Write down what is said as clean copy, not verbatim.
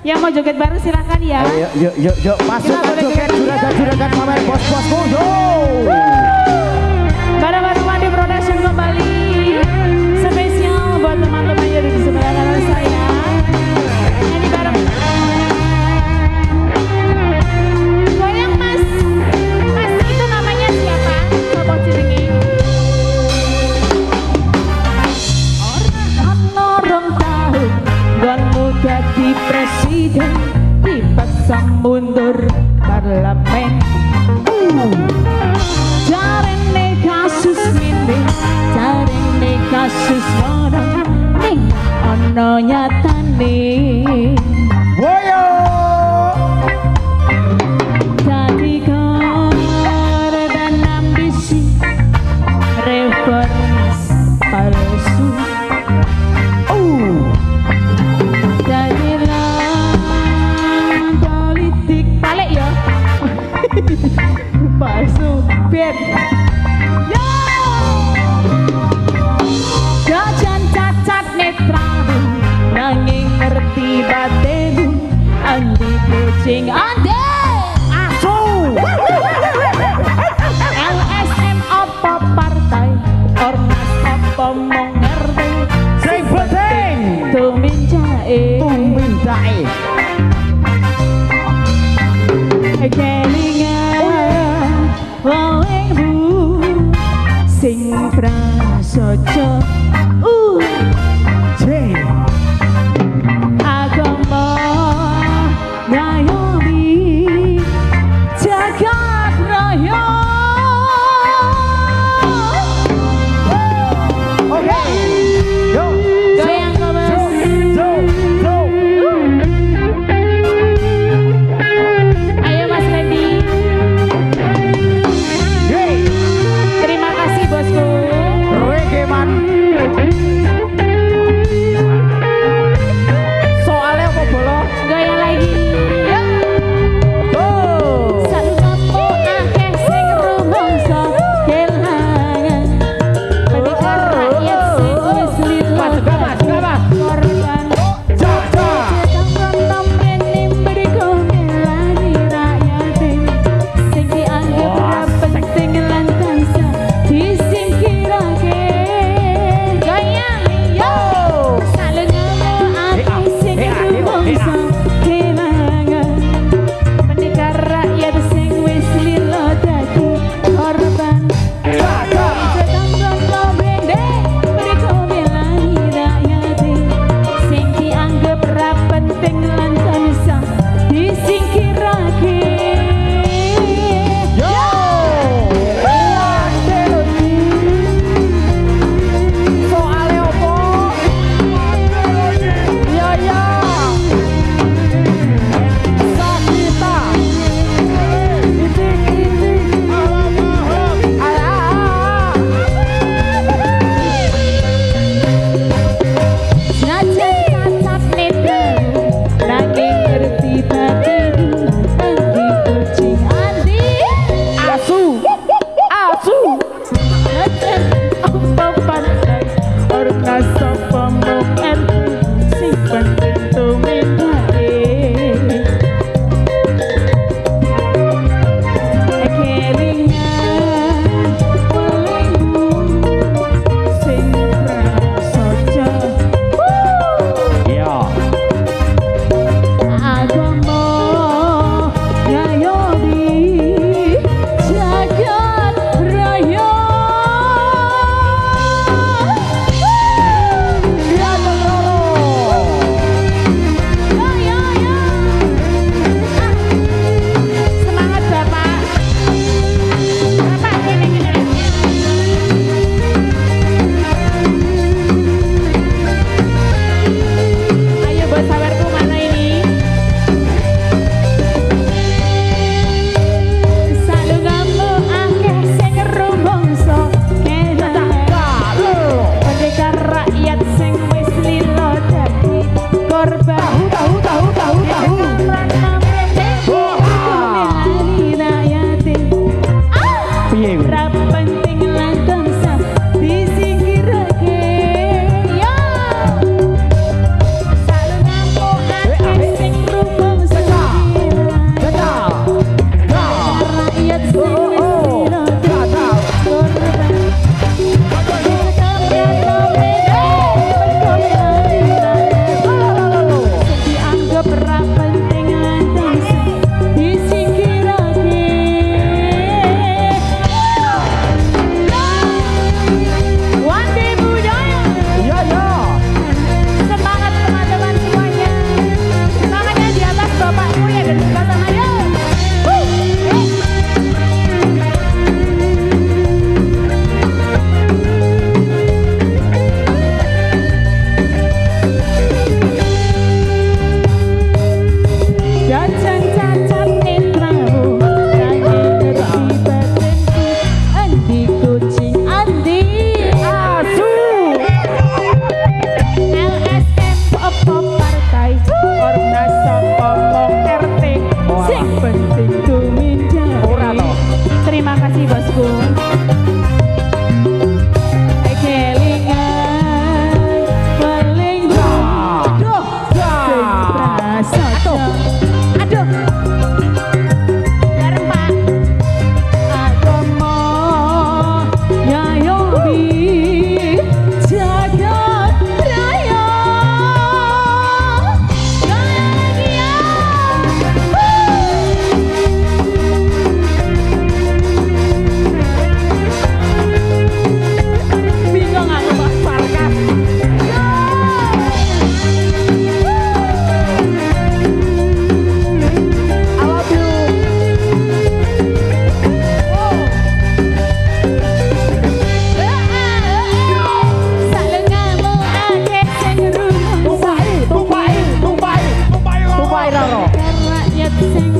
Yang mau joget bareng silahkan ya. Ayo, yuk, masukkan joget juragan pamer bos-bosku, yuk. Bareng-bareng Mandi Production kembali. Spesial buat teman-teman yang ada di sebelah kanan saya. Ini bareng. Goyang mas. Mas itu namanya siapa? Sopo jenenge? Orang tahun gonmu dadi presiden dipaksa mundur parlemen. Jarene kasus mini, jarene kasus ngono, ning ono nyatane. Woyo. Dadi dan ambisi reformis palsu. Politik balik ya. Palsu bet. Yo. Jajan cacat netral nanging ngerti batenu andi kucing ande asu. LSM apa partai ormas apa mau ngerti Sing penting tuminjae kelingan wawengmu sing prasaja agama ngayomi jagat raya. Oke. Yuk. Goyang mas. Ayo Mas Randy. Terima kasih bosku. Reggae man. viral. Rakyat sing